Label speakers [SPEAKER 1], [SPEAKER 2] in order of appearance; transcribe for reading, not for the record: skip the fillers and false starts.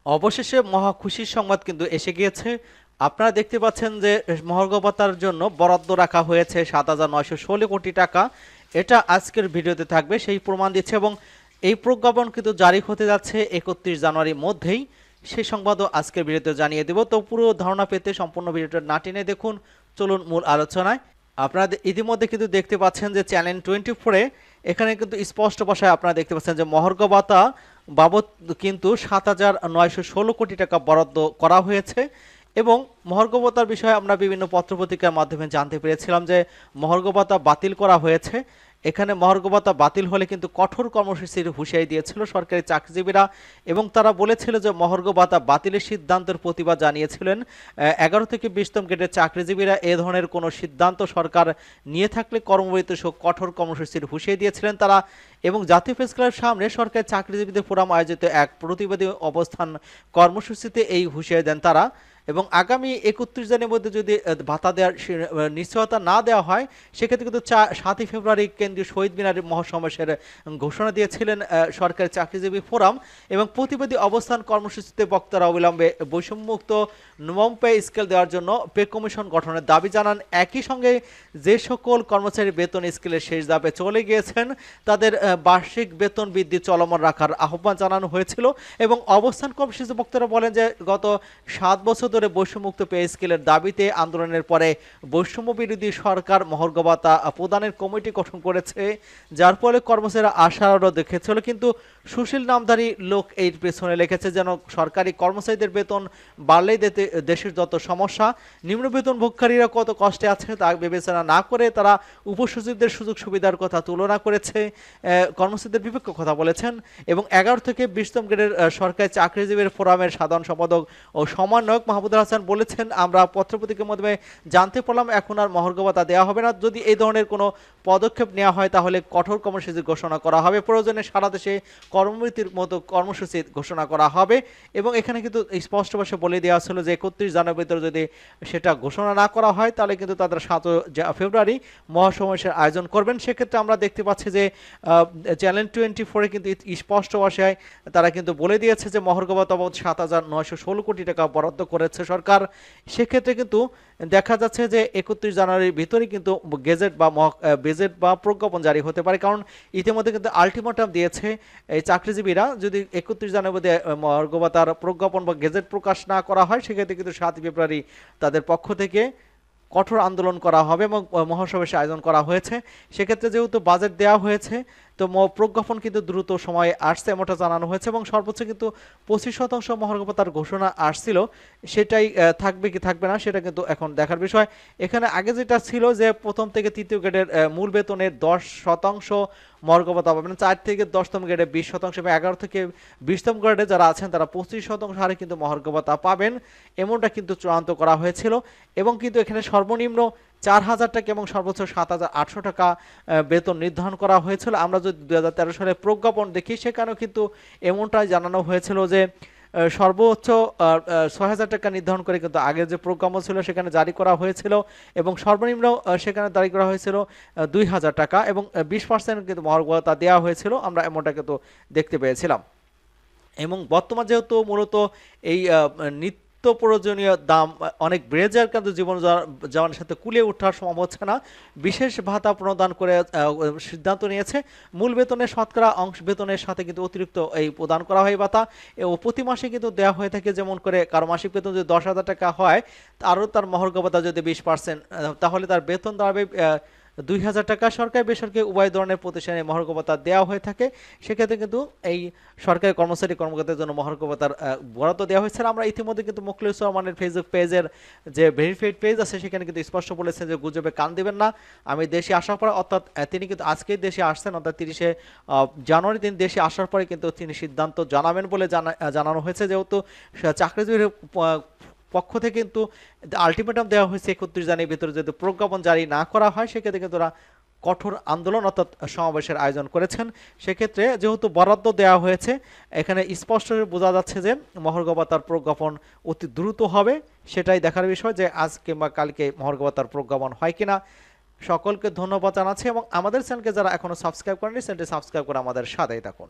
[SPEAKER 1] অবশেষে মহা খুশির সংবাদ কিন্তু এসে গিয়েছে। আপনারা দেখতে পাচ্ছেন যে মহার্ঘ ভাতার জন্য বরাদ্দ রাখা হয়েছে ৭,৯১৬ কোটি টাকা। এটা আজকের ভিডিওতে থাকবে, সেই প্রমাণ দিচ্ছে এবং এই প্রজ্ঞাপন কিন্তু জারি হতে যাচ্ছে ৩১ জানুয়ারির মধ্যেই। সেই সংবাদও আজকের ভিডিওতে জানিয়ে দেব। তো পুরো ধারণা পেতে সম্পূর্ণ ভিডিওটা না টেনে দেখুন। চলুন মূল আলোচনায়। আপনারা ইতিমধ্যে কিন্তু দেখতে পাচ্ছেন যে চ্যানেল 24-এ এখানে কিন্তু স্পষ্ট ভাষায় আপনারা দেখতে পাচ্ছেন যে মহার্ঘ ভাতা বাবদ কিন্তু ৭,৯১৬ কোটি টাকা বরাদ্দ করা হয়েছে। এবং মহার্ঘ ভাতার বিষয়ে আমরা বিভিন্ন পত্রপত্রিকার মাধ্যমে জানতে পেরেছিলাম যে মহার্ঘ ভাতা বাতিল করা হয়েছে। এখানে মহার্ঘ ভাতা বাতিল হলে কিন্তু কঠোর কর্মসূচির হুঁশিয়ারি দিয়েছিল সরকারি চাকরিজীবীরা এবং তারা বলেছিল যে মহার্ঘ ভাতা বাতিলের সিদ্ধান্তের প্রতিবাদ জানিয়েছিলেন 11 থেকে 20তম গ্রেডের চাকরিজীবীরা। এ ধরনের কোনো সিদ্ধান্ত সরকার নিয়ে থাকলে কর্মবিরতি সহ কঠোর কর্মসূচির হুঁশিয়ারি দিয়েছিলেন তারা। এবং জাতীয় প্রেস ক্লাবের সামনে সরকারি চাকরিজীবীদের ফোরাম আয়োজিত এক প্রতিবাদী অবস্থান কর্মসূচিতে এই হুঁশিয়ারি দেন তারা। এবং আগামী 31 জানুয়ারির মধ্যে যদি ভাতা দেওয়ার নিশ্চয়তা না দেওয়া হয়, সেক্ষেত্রে কিন্তু 7ই ফেব্রুয়ারি কেন্দ্রীয় শহীদ মিনারে মহাসমাবেশের ঘোষণা দিয়েছিলেন সরকারি চাকরিজীবী ফোরাম। এবং প্রতিবাদী অবস্থান কর্মসূচিতে বক্তারা অবিলম্বে বৈষম্যমুক্ত নবম পে স্কেল দেওয়ার জন্য পে কমিশন গঠনের দাবি জানান। একই সঙ্গে যে সকল কর্মচারী বেতন স্কেলের শেষ ধাপে চলে গিয়েছেন তাদের বার্ষিক বেতন বৃদ্ধি চলমান রাখার আহ্বান জানানো হয়েছিল। এবং অবস্থান কর্মসূচিতে বক্তারা বলেন যে গত 7 বছর ধরে বৈষম্যমুক্ত পে স্কেলের দাবিতে আন্দোলনের পরে বৈষম্য বিরোধী সরকার মহার্ঘ ভাতা প্রদানের কমিটি গঠন করেছে, যার ফলে কর্মচারীরা আশারও দেখেছিল। কিন্তু সুশীল নামধারী লোক এর পেছনে লিখেছে যেন সরকারি কর্মচারীদের বেতন বাড়লেই দেশের যত সমস্যা, নিম্ন বেতন ভোগকারীরা কত কষ্টে আছে তা বিবেচনা না করে তারা উপসচিবদের সুযোগ সুবিধার কথা তুলনা করেছে, কর্মচারীদের বিপক্ষে কথা বলেছেন। এবং 11 থেকে 20তম গ্রেডের সরকারি চাকরিজীবীর ফোরামের সাধারণ সম্পাদক ও সমন্বয়ক মাহমুদুল হাসান বলেছেন, আমরা পত্রপত্রিকার মাধ্যমে জানতে পারলাম এখন আর মহার্ঘ ভাতা দেওয়া হবে না। যদি এই ধরনের কোনো পদক্ষেপ নেওয়া হয় তাহলে কঠোর কর্মসূচি ঘোষণা করা হবে, প্রয়োজনে সারা দেশে কর্মবিরতির মতো কর্মসূচি ঘোষণা করা হবে। এবং এখানে কিন্তু স্পষ্ট ভাষায় বলে দেওয়া ছিল যে 31 জানুয়ারির ভিতরে যদি সেটা ঘোষণা না করা হয় তাহলে কিন্তু তাদের 7 ফেব্রুয়ারি মহাসমাবেশের আয়োজন করবেন। সেক্ষেত্রে আমরা দেখতে পাচ্ছি যে চ্যানেল 24-এ কিন্তু স্পষ্ট ভাষায় তারা কিন্তু বলে দিয়েছে যে মহার্ঘ ভাতা বাবদ ৭,৯১৬ কোটি টাকা বরাদ্দ করেছে সরকার। সেক্ষেত্রে কিন্তু দেখা যাচ্ছে যে 31 জানুয়ারির ভিতরেই কিন্তু গেজেট বা প্রজ্ঞাপন জারি হতে পারে, কারণ ইতিমধ্যে কিন্তু আলটিমেটাম দিয়েছে এই চাকরিজীবীরা যদি 31 জানুয়ারির মধ্যে মহার্ঘ ভাতার প্রজ্ঞাপন বা গেজেট প্রকাশ না করা হয় সেক্ষেত্রে কিন্তু 7 ফেব্রুয়ারি তাদের পক্ষ থেকে কঠোর আন্দোলন করা হবে এবং মহাসমাবেশের আয়োজন করা হয়েছে। সেক্ষেত্রে যেহেতু বাজেট দেওয়া হয়েছে তো প্রজ্ঞাপন কিন্তু দ্রুত সময়ে আসছে এমনটা জানানো হয়েছে এবং সর্বোচ্চ কিন্তু 25% মহার্ঘ ভাতার ঘোষণা আসছিল, সেটাই থাকবে কি থাকবে না সেটা কিন্তু এখন দেখার বিষয়। এখানে আগে যেটা ছিল যে প্রথম থেকে তৃতীয় গ্রেডের মূল বেতনের 10% মহার্ঘ ভাতা পাবেন, 4 থেকে 10তম গ্রেডে 20% এবং 11 থেকে 20তম গ্রেডে যারা আছেন তারা 25% হারে কিন্তু মহার্ঘ ভাতা পাবেন, এমনটা কিন্তু চূড়ান্ত করা হয়েছিল। এবং কিন্তু এখানে সর্বনিম্ন 4,000 টাকা এবং সর্বোচ্চ 7,800 টাকা বেতন নির্ধারণ করা হয়েছিল। আমরা যদি 2013 সালে প্রজ্ঞাপন দেখি সেখানেও কিন্তু এমনটাই জানানো হয়েছিল যে সর্বোচ্চ 6,000 টাকা নির্ধারণ করে কিন্তু আগের যে প্রজ্ঞাপন ছিল সেখানে জারি করা হয়েছিল এবং সর্বনিম্ন সেখানে জারি করা হয়েছিল 2,000 টাকা এবং 20% কিন্তু মহার্ঘ ভাতা দেওয়া হয়েছিল, আমরা এমনটা কিন্তু দেখতে পেয়েছিলাম। এবং বর্তমান যেহেতু মূলত এই নিত্য প্রয়োজনীয় দাম অনেক বেড়ে যাওয়ার কারণে জীবন যাওয়ার সাথে কুলিয়ে ওঠার সম্ভব হচ্ছে না, বিশেষ ভাতা প্রদান করে সিদ্ধান্ত নিয়েছে মূল বেতনের শতকরা অংশ বেতনের সাথে কিন্তু অতিরিক্ত এই প্রদান করা হয় ভাতা ও প্রতি মাসে কিন্তু দেওয়া হয়ে থাকে। যেমন করে কারো মাসিক বেতন যদি 10,000 টাকা হয় আরও তার মহার্ঘ ভাতা যদি 20% তাহলে তার বেতন দাঁড়াবে 2,000 টাকা। সরকারি বেসরকারি উভয় ধরনের প্রতিষ্ঠানে মহার্ঘ ভাতা দেওয়া হয়ে থাকে। সেক্ষেত্রে কিন্তু এই সরকারি কর্মকর্তাদের জন্য মহার্ঘ ভাতার বরাদ্দ দেওয়া হয়েছে। আমরা ইতিমধ্যে কিন্তু মুখলেস রহমানের ফেসবুক পেজের যে ভেরিফাইড পেজ আছে সেখানে কিন্তু স্পষ্ট বলেছেন যে গুজবে কান দিবেন না, আমি দেশে আসার পর, অর্থাৎ তিনি কিন্তু আজকেই দেশে আসছেন, অর্থাৎ 30শে জানুয়ারি তিনি দেশে আসার পরে কিন্তু তিনি সিদ্ধান্ত জানাবেন বলে জানানো হয়েছে। যেহেতু চাকরিজীবীর পক্ষ থেকে কিন্তু আলটিমেটাম দেওয়া হয়েছে 31 জানুয়ারির ভিতরে যদি প্রজ্ঞাপন জারি না করা হয় সেক্ষেত্রে কিন্তু ওরা কঠোর আন্দোলন অর্থাৎ সমাবেশের আয়োজন করেছেন। সেক্ষেত্রে যেহেতু বরাদ্দ দেওয়া হয়েছে এখানে স্পষ্ট বোঝা যাচ্ছে যে মহার্ঘ ভাতার প্রজ্ঞাপন অতি দ্রুত হবে, সেটাই দেখার বিষয় যে আজ কিংবা কালকে মহার্ঘ ভাতার প্রজ্ঞাপন হয় কিনা। সকলকে ধন্যবাদ জানাচ্ছি এবং আমাদের চ্যানেলকে যারা এখনো সাবস্ক্রাইব করেনি চ্যানেলটি সাবস্ক্রাইব করে আমাদের সাথেই থাকুন।